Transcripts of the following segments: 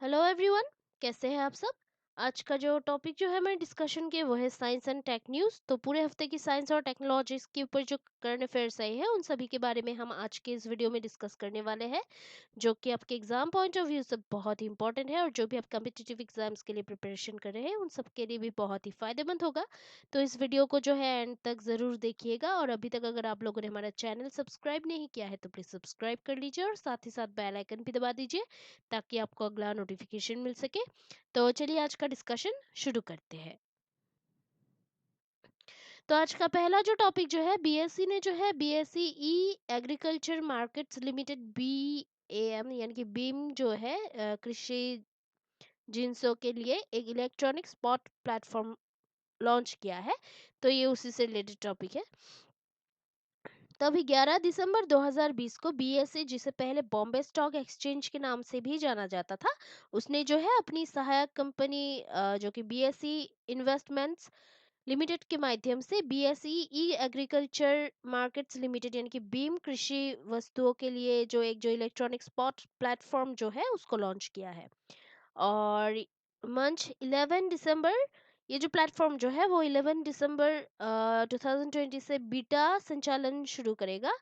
Hello everyone, कैसे हैं आप सब। आज का जो टॉपिक जो है हमारे डिस्कशन के वो है साइंस एंड टेक न्यूज़। तो पूरे हफ्ते की साइंस और टेक्नोलॉजीज के ऊपर जो करंट अफेयर्स आई है उन सभी के बारे में हम आज के इस वीडियो में डिस्कस करने वाले हैं, जो कि आपके एग्जाम पॉइंट ऑफ व्यू से बहुत ही इंपॉर्टेंट है और जो भी आप कम्पिटिटिव एग्जाम्स के लिए प्रिपरेशन कर रहे हैं उन सब के लिए भी बहुत ही फायदेमंद होगा। तो इस वीडियो को जो है एंड तक ज़रूर देखिएगा, और अभी तक अगर आप लोगों ने हमारा चैनल सब्सक्राइब नहीं किया है तो प्लीज़ सब्सक्राइब कर लीजिए और साथ ही साथ बेल आइकन भी दबा दीजिए ताकि आपको अगला नोटिफिकेशन मिल सके। तो चलिए आज का डिस्कशन शुरू करते हैं। तो आज का पहला जो टॉपिक जो है, बीएसई ने जो है बीएसई ई एग्रीकल्चर मार्केट्स लिमिटेड बीएएम यानी कि बीम जो है कृषि जिंसों के लिए एक इलेक्ट्रॉनिक स्पॉट प्लेटफॉर्म लॉन्च किया है। तो ये उसी से रिलेटेड टॉपिक है। तो अभी 11 दिसंबर 2020 को बीएसई, जिसे पहले बॉम्बे स्टॉक एक्सचेंज के नाम से भी जाना जाता था, उसने जो है अपनी सहायक कंपनी जो कि बीएसई इन्वेस्टमेंट्स लिमिटेड के माध्यम से बीएसई ई एग्रीकल्चर मार्केट्स लिमिटेड यानी कि बीम कृषि वस्तुओं के लिए जो इलेक्ट्रॉनिक स्पॉट प्लेटफॉर्म जो है उसको लॉन्च किया है। और मंच 11 दिसंबर, ये जो प्लेटफॉर्म जो है वो 11 दिसंबर 2020 से बीटा संचालन शुरू करेगा,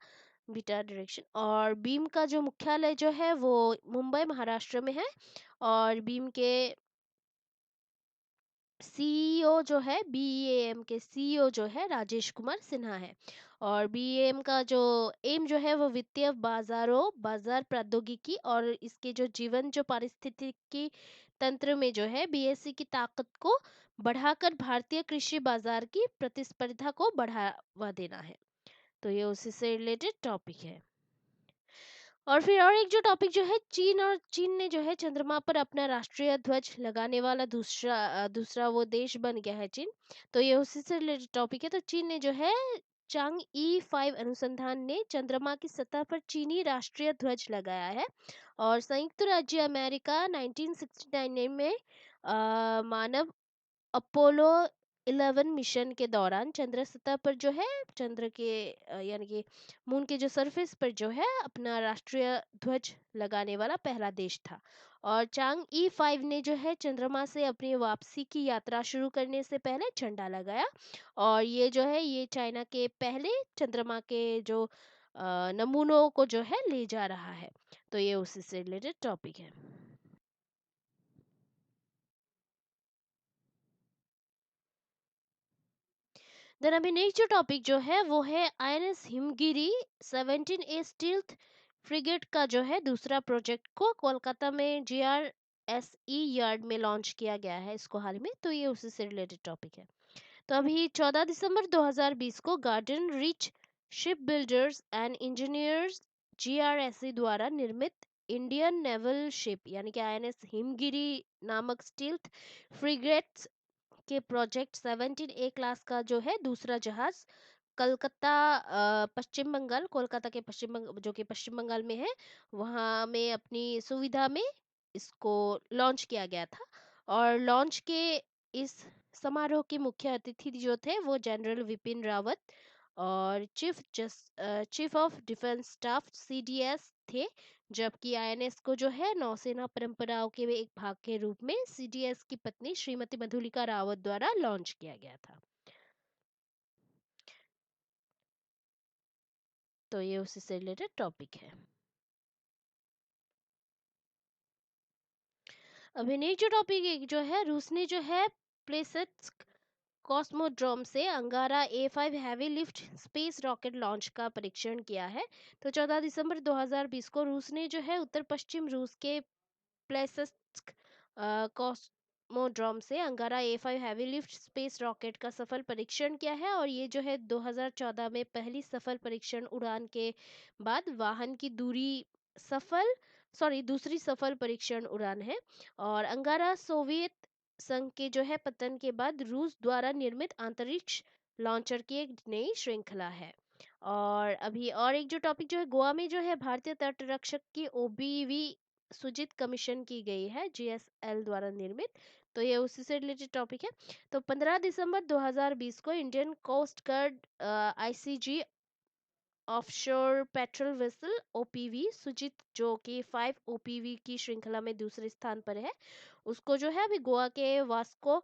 बीटा डायरेक्शन। और बीम का जो मुख्यालय जो है वो मुंबई महाराष्ट्र में है। और बीम के सीईओ जो है, बीईएम के सीईओ जो है राजेश कुमार सिन्हा है। और बीईएम का जो एम जो है वो वित्तीय बाजारों, बाजार प्रौद्योगिकी और इसके जो जीवन जो पारिस्थितिकी तंत्र में जो है बीएसई की ताकत को बढ़ाकर भारतीय कृषि बाजार की प्रतिस्पर्धा को बढ़ावा देना है। तो ये उसी से रिलेटेड टॉपिक है। और फिर और एक जो टॉपिक जो है, चीन ने जो है चंद्रमा पर अपना राष्ट्रीय ध्वज लगाने वाला दूसरा वो देश बन गया है चीन। तो ये उसी से रिलेटेड टॉपिक है। तो चीन ने जो है चांग ई 5 अनुसंधान ने चंद्रमा की सतह पर चीनी राष्ट्रीय ध्वज लगाया है। और संयुक्त राज्य अमेरिका 1969 में मानव अपोलो 11 मिशन के दौरान चंद्र सतह पर जो है चंद्र के यानी कि मून के जो सरफेस पर जो है अपना राष्ट्रीय ध्वज लगाने वाला पहला देश था। और चांग ई 5 ने जो है चंद्रमा से अपनी वापसी की यात्रा शुरू करने से पहले झंडा लगाया। और ये जो है ये चाइना के पहले चंद्रमा के जो नमूनों को जो है ले जा रहा है। तो ये उसी से रिलेटेड टॉपिक है। देन अभी नेक्स्ट जो टॉपिक जो है वो है INS Himgiri 17A stealth frigate का जो है दूसरा प्रोजेक्ट को कोलकाता में जीआरएसई यार्ड में लॉन्च किया गया है इसको हाल ही में। तो ये उसी से रिलेटेड टॉपिक है। तो अभी 14 दिसंबर 2020 को garden rich ship builders and engineers GRSE द्वारा निर्मित इंडियन नेवल शिप यानी कि आईएनएस हिमगिरी नामक स्टील्थ फ्रिगेट के प्रोजेक्ट 17A क्लास का जो है दूसरा जहाज कलकत्ता पश्चिम बंगाल, कोलकाता के पश्चिम बंगाल जो कि पश्चिम बंगाल में है, वहाँ में अपनी सुविधा में इसको लॉन्च किया गया था। और लॉन्च के इस समारोह के मुख्य अतिथि जो थे वो जनरल विपिन रावत और chief of defence staff CDS थे। जबकि आईएनएस को जो है नौसेना परंपराओं के एक भाग के रूप में सीडीएस की पत्नी श्रीमती मधुलिका रावत द्वारा लॉन्च किया गया था। तो ये उसी से रिलेटेड टॉपिक है। अभी नेक्स्ट जो टॉपिक एक जो है, रूस ने जो है प्लेसेट्स्क कॉस्मोड्रोम से अंगारा A5 heavy lift space rocket launch का परीक्षण किया है। तो 14 दिसंबर 2020 को रूस ने जो है उत्तर पश्चिम रूस के प्लेसेट्स्क कॉस्मोड्रोम से अंगारा A5 heavy lift space rocket का सफल परीक्षण किया है। और ये जो है 2014 में पहली सफल परीक्षण उड़ान के बाद वाहन की दूसरी सफल परीक्षण उड़ान है। और अंगारा सोवियत संघ के जो है पतन के बाद रूस द्वारा निर्मित अंतरिक्ष लॉन्चर की एक नई श्रृंखला है। और अभी और एक जो टॉपिक जो है, गोवा में जो है भारतीय तट रक्षक की ओबीवी सुजित कमीशन की गई है जीएसएल द्वारा निर्मित। तो ये उसी से रिलेटेड टॉपिक है। तो 15 दिसंबर 2020 को Indian coast guard ICG offshore patrol vessel OPV Sujit, जो कि 5 ओपीवी की श्रृंखला में दूसरे स्थान पर है, उसको जो है अभी गोवा के वास्को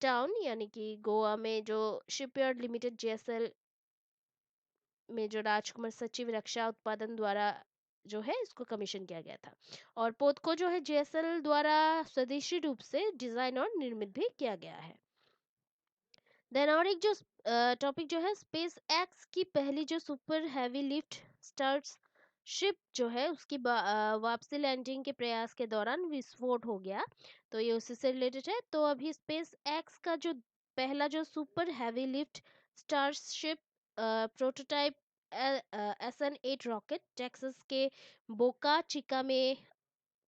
टाउन यानी कि गोवा में जो शिपयार्ड लिमिटेड जेएसएल में जो राजकुमार सचिव रक्षा उत्पादन द्वारा जो है इसको कमीशन किया गया था। और पोत को जो है जेएसएल द्वारा स्वदेशी रूप से डिजाइन और निर्मित भी किया गया है। देन और एक जो टॉपिक जो है, स्पेस एक्स की पहली जो super heavy lift stars ship जो है उसकी वापसी लैंडिंग के प्रयास के दौरान विस्फोट हो गया, तो ये उसी से रिलेटेड है। तो अभी स्पेस एक्स का जो पहला जो super heavy lift stars ship prototype SN8 rocket Texas के बोका चिका में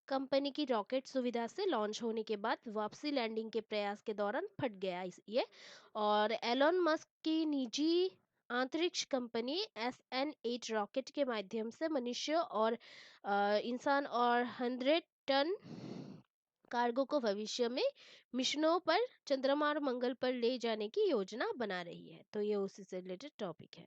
कंपनी की रॉकेट सुविधा से लॉन्च होने के बाद वापसी लैंडिंग के प्रयास के दौरान फट गया ये। और एलोन मस्क की निजी अंतरिक्ष कंपनी SN8 रॉकेट के माध्यम से मनुष्य और इंसान और 100 टन कार्गो को भविष्य में मिशनों पर चंद्रमा और मंगल पर ले जाने की योजना बना रही है। तो ये उसी से रिलेटेड टॉपिक है।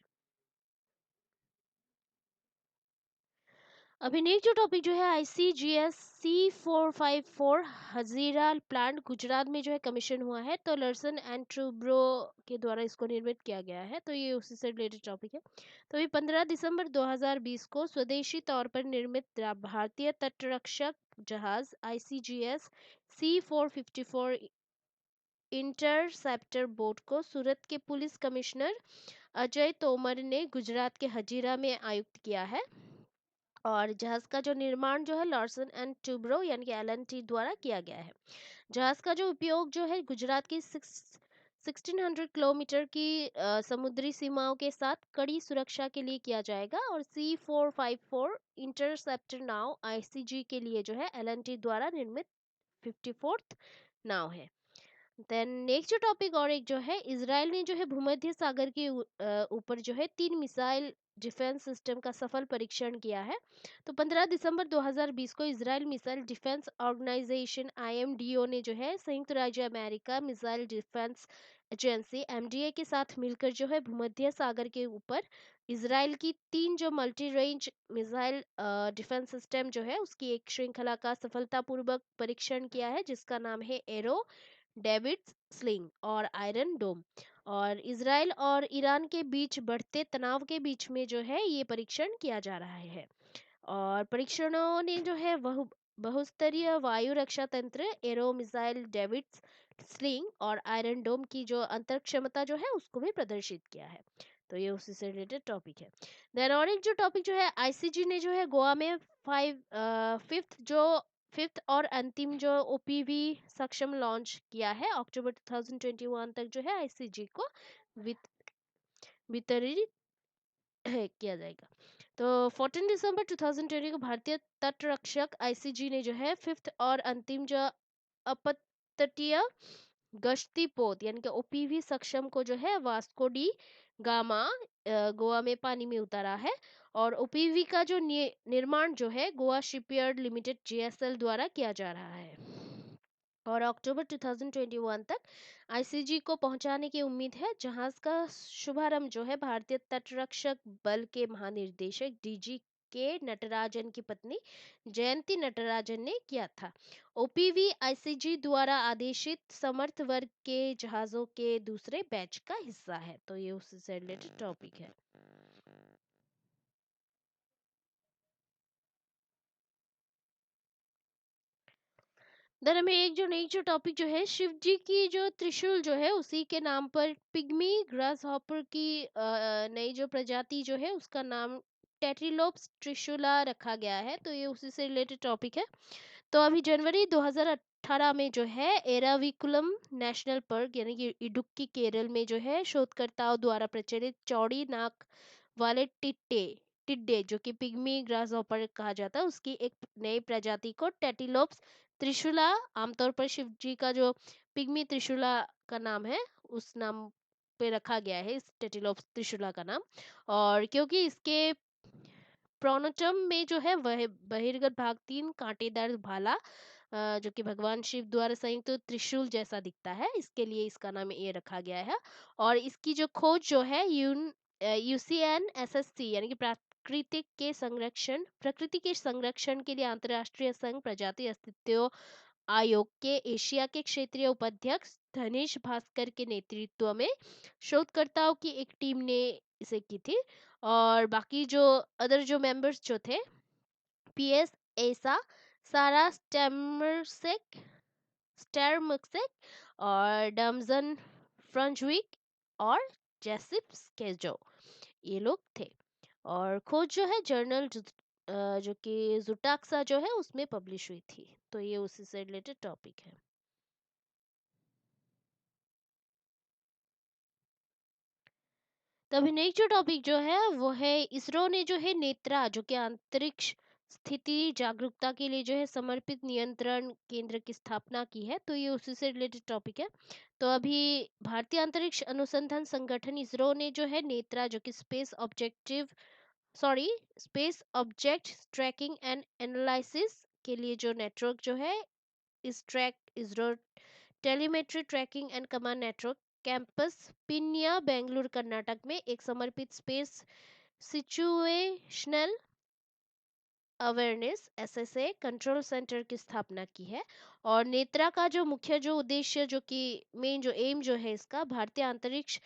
अभी नेक्स्ट जो टॉपिक जो है, ICGS C454 Hazira plant Gujarat में जो है कमीशन हुआ है, तो लर्सन एंड ट्रूब्रो के द्वारा इसको निर्मित किया गया है, तो ये उसी से रिलेटेड टॉपिक है। तो अभी 15 दिसंबर 2020 को स्वदेशी तौर पर निर्मित भारतीय तटरक्षक जहाज ICGS C454 इंटरसेप्टर बोट को सूरत के पुलिस कमिश्नर अजय तोमर ने गुजरात के हजीरा में आयुक्त किया है। और जहाज का जो निर्माण जो है लॉर्सन एंड ट्यूब्रो यानी कि LNT द्वारा किया गया है। जहाज का जो उपयोग जो है गुजरात की 1600 किलोमीटर की समुद्री सीमाओं के साथ कड़ी सुरक्षा के लिए किया जाएगा। और C454 इंटरसेप्टर नाव ICG के लिए जो है LNT द्वारा निर्मित 54th नाव है। देन नेक्स्ट जो टॉपिक और एक जो है, इसराइल ने जो है भूमध्य सागर के ऊपर जो है 3 मिसाइल डिफेंस सिस्टम का सफल परीक्षण किया है। तो 15 दिसंबर 2020 को Israel missile defence organisation IMDO ने जो है संयुक्त राज्य America missile defence agency MDA के साथ मिलकर जो है भूमध्य सागर के ऊपर इसराइल की 3 जो multi range missile defence system जो है उसकी एक श्रृंखला का सफलतापूर्वक परीक्षण किया है, जिसका नाम है एरो, डेविड स्लिंग और आयरन डोम। और इसराइल और ईरान के बीच बढ़ते तनाव के बीच में जो है ये परीक्षण किया जा रहा है। और परीक्षणों ने जो है वह बहुस्तरीय वायु रक्षा तंत्र, एरो मिसाइल, डेविड स्लिंग और आयरन डोम की जो अंतर क्षमता जो है उसको भी प्रदर्शित किया है। तो ये उसी से रिलेटेड टॉपिक है। देन और एक जो टॉपिक जो है, ICG ने जो है गोवा में फिफ्थ और अंतिम जो OPV सक्षम लॉन्च किया है। अक्टूबर 2021 तक जो है ICG को वितरित किया जाएगा। तो 14 दिसंबर 2020 को भारतीय तटरक्षक ICG ने जो है फिफ्थ और अंतिम जो अपतटीय गश्ती पोत यानी कि OPV सक्षम को जो है वास्को डी गामा गोवा में पानी में उतारा है। और OPV का जो निर्माण जो है गोवा शिपयार्ड लिमिटेड JSL द्वारा किया जा रहा है। और अक्टूबर 2021 तक ICG को पहुंचाने की उम्मीद है। जहाज का शुभारंभ जो है भारतीय तटरक्षक बल के महानिर्देशक DG के नटराजन की पत्नी जयंती नटराजन ने किया था। OPV ICG द्वारा आदेशित समर्थ वर्ग के जहाजों के दूसरे बैच का हिस्सा है। तो ये उससे से रिलेटेड टॉपिक है। देन हमें एक जो टॉपिक जो है, शिव जी की जो त्रिशूल जो है उसी के नाम पर पिग्मी ग्रास हॉपर की नई जो प्रजाति जो है उसका नाम टेट्रिलोप्स त्रिशूला रखा गया है। तो ये उसी से रिलेटेड टॉपिक है। तो अभी जनवरी 2018 में जो है एराविकुलम नेशनल पार्क यानी कि इडुक्की केरल में जो है शोधकर्ताओं द्वारा प्रचलित चौड़ी नाक वाले टिड्डे जो कि पिग्मी ग्रास हॉपर कहा जाता है उसकी एक नई प्रजाति को टेटिलोप्स त्रिशूला, आमतौर पर शिव जी का जो पिग्मी त्रिशूला का नाम है उस नाम पे रखा गया है इस टेटिलोप्स त्रिशूला का नाम। और क्योंकि इसके प्रोनोटम में जो है वह बहिर्गत भाग 3 कांटेदार भाला जो कि भगवान शिव द्वारा संयुक्त त्रिशूल जैसा दिखता है, इसके लिए इसका नाम ये रखा गया है। और इसकी जो खोज जो है यूसीएनएसएससी यानी कि प्रकृति के संरक्षण के लिए अंतर्राष्ट्रीय संघ प्रजाति अस्तित्व आयोग के एशिया के क्षेत्रीय उपाध्यक्ष धनेश भास्कर के नेतृत्व में शोधकर्ताओं की एक टीम ने इसे की थी। और बाकी जो अदर जो मेंबर्स जो थे, पीएस एसा, सारा स्टर्मक्सेक और डमजन फ्रंजविक और जेसिप स्केजो, ये लोग थे। और खोज जो है जर्नल जो कि जुटाक्सा जो है उसमें पब्लिश हुई थी। तो ये उसी से रिलेटेड टॉपिक है। तो अभी नेक्स्ट जो टॉपिक जो है वो है इसरो ने जो है नेत्रा जो कि अंतरिक्ष स्थिति जागरूकता के लिए जो है समर्पित नियंत्रण केंद्र की स्थापना की है। तो ये उसी से रिलेटेड टॉपिक है। तो अभी भारतीय अंतरिक्ष अनुसंधान संगठन इसरो ने जो है नेत्रा जो कि space object tracking and analysis के लिए जो नेटवर्क जो है इस track ISRO telemetry tracking and command network campus Peenya Bengaluru Karnataka में एक समर्पित space situational awareness SSA control centre की स्थापना की है। और नेत्रा का जो मुख्य जो उद्देश्य जो कि मेन जो एम जो है इसका भारतीय अंतरिक्ष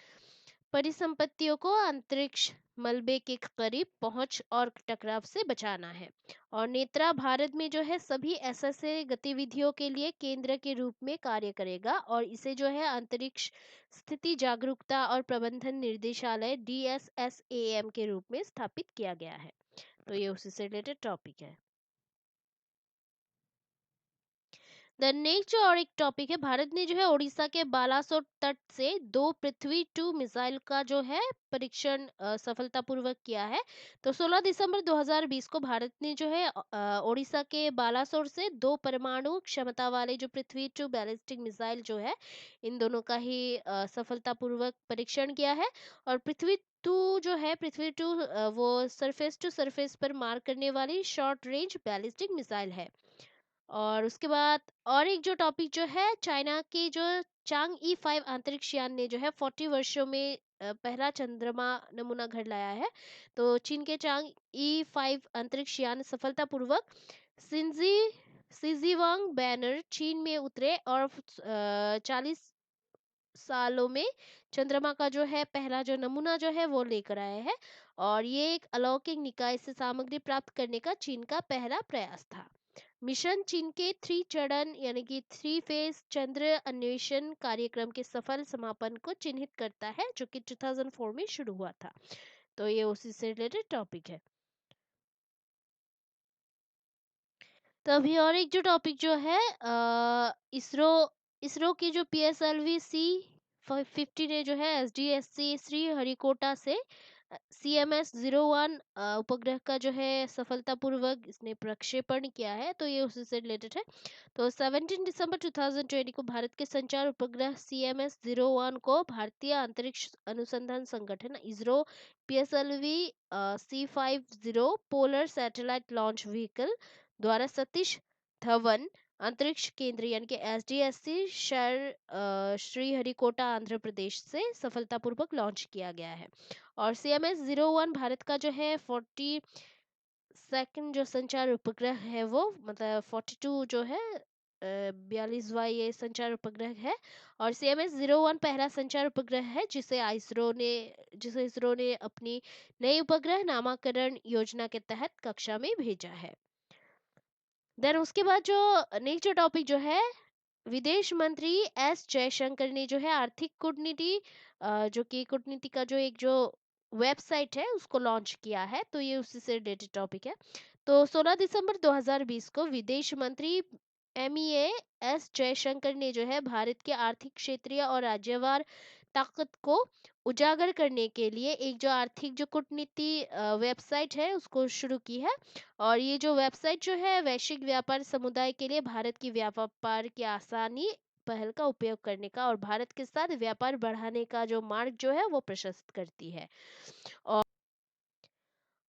परिसंपत्तियों को अंतरिक्ष मलबे के करीब पहुंच और टकराव से बचाना है। और नेत्रा भारत में जो है सभी एसएसए गतिविधियों के लिए केंद्र के रूप में कार्य करेगा और इसे जो है अंतरिक्ष स्थिति जागरूकता और प्रबंधन निर्देशालय डीएसएसएएम के रूप में स्थापित किया गया है। तो ये उसी से रिलेटेड टॉपिक है। द नेक्स्ट जो और एक टॉपिक है, भारत ने जो है उड़ीसा के बालासोर तट से 2 पृथ्वी 2 मिसाइल का जो है परीक्षण सफलतापूर्वक किया है। तो 16 दिसंबर 2020 को भारत ने जो है उड़ीसा के बालासोर से 2 परमाणु क्षमता वाले जो पृथ्वी 2 बैलिस्टिक मिसाइल जो है इन दोनों का ही सफलतापूर्वक परीक्षण किया है। और पृथ्वी 2 वो सरफेस टू सरफेस पर मार करने वाली शॉर्ट रेंज बैलिस्टिक मिसाइल है। और उसके बाद और एक जो टॉपिक जो है, चाइना के जो चांग ई 5 अंतरिक्ष यान ने जो है 40 वर्षों में पहला चंद्रमा नमूना घर लाया है। तो चीन के चांग ई 5 अंतरिक्ष यान सफलतापूर्वक सिंजी सिजीवांग बैनर चीन में उतरे और 40 सालों में चंद्रमा का जो है पहला जो नमूना जो है वो लेकर आए हैं। और ये एक अलौकिक निकाय से सामग्री प्राप्त करने का चीन का पहला प्रयास था। मिशन चीन के 3 चरण यानी कि 3 फेज चंद्र अन्वेषण कार्यक्रम के सफल समापन को चिन्हित करता है जो कि 2004 में शुरू हुआ था। तो ये उसी से रिलेटेड टॉपिक है। तो अभी और एक जो टॉपिक जो है इसरो इसरो की जो PSLV-C50 ने जो है SDSC श्री हरिकोटा से CMS-01 उपग्रह का जो है सफलतापूर्वक इसने प्रक्षेपण किया है। तो ये उसी से रिलेटेड है। तो 17 दिसंबर 2020 को भारत के संचार उपग्रह CMS-01 को भारतीय अंतरिक्ष अनुसंधान संगठन ISRO PSLV-C50 polar satellite launch vehicle द्वारा सतीश धवन अंतरिक्ष केंद्र यानी कि SDSC शहर श्रीहरिकोटा आंध्र प्रदेश से सफलतापूर्वक लॉन्च किया गया है। और CMS-01 भारत का जो है 42nd जो संचार उपग्रह है वो मतलब 42 जो है 42वां ये संचार उपग्रह है। और CMS-01 पहला संचार उपग्रह है जिसे इसरो ने अपनी नई उपग्रह नामाकरण योजना के तहत कक्षा में भेजा है। देन उसके बाद जो नेक्स्ट जो टॉपिक जो है, विदेश मंत्री एस जयशंकर ने जो है आर्थिक कूटनीति जो कि कूटनीति का जो एक जो वेबसाइट है उसको लॉन्च किया है। तो ये उसी से रिलेटेड टॉपिक है। तो 16 दिसंबर 2020 को विदेश मंत्री MEA एस जयशंकर ने जो है भारत के आर्थिक क्षेत्रीय और राज्यवार ताकत को उजागर करने के लिए एक जो आर्थिक जो कूटनीति वेबसाइट है उसको शुरू की है। और ये जो वेबसाइट जो है वैश्विक व्यापार समुदाय के लिए भारत की व्यापार की आसानी पहल का उपयोग करने का और भारत के साथ व्यापार बढ़ाने का जो मार्ग जो है वो प्रशस्त करती है। और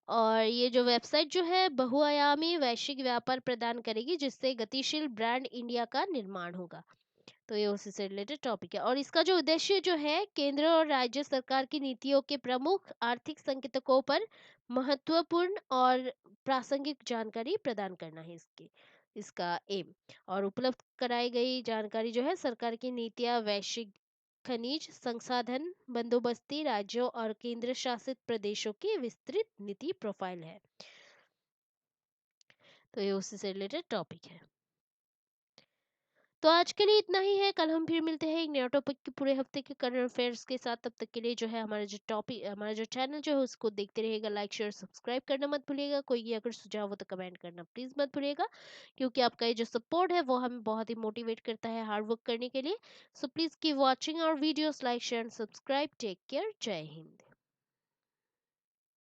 और ये जो वेबसाइट जो है बहुआयामी वैश्विक व्यापार प्रदान करेगी जिससे गतिशील ब्रांड इंडिया का निर्माण होगा। तो ये उसी से रिलेटेड टॉपिक है, और इसका जो उद्देश्य जो है केंद्र और राज्य सरकार की नीतियों के प्रमुख आर्थिक संकेतकों पर महत्वपूर्ण और प्रासंगिक जानकारी प्रदान करना है, इसका एम। और उपलब्ध कराई गई जानकारी जो है सरकार की नीतियां, वैश्विक खनिज संसाधन बंदोबस्ती, राज्यों और केंद्र शासित प्रदेशों की विस्तृत नीति प्रोफाइल है। तो ये उसी से रिलेटेड टॉपिक है। तो आज के लिए इतना ही है, कल हम फिर मिलते हैं एक नया टॉपिक के पूरे हफ्ते के करंट अफेयर्स के साथ। तब तक के लिए जो है हमारा जो चैनल जो है उसको देखते रहिएगा, लाइक शेयर सब्सक्राइब करना मत भूलिएगा। कोई अगर सुझाव हो तो कमेंट करना प्लीज मत भूलिएगा, क्योंकि आपका ये जो सपोर्ट है वो हमें बहुत ही मोटिवेट करता है हार्ड वर्क करने के लिए। So please keep watching our videos, like share and subscribe. Take care, जय हिंद।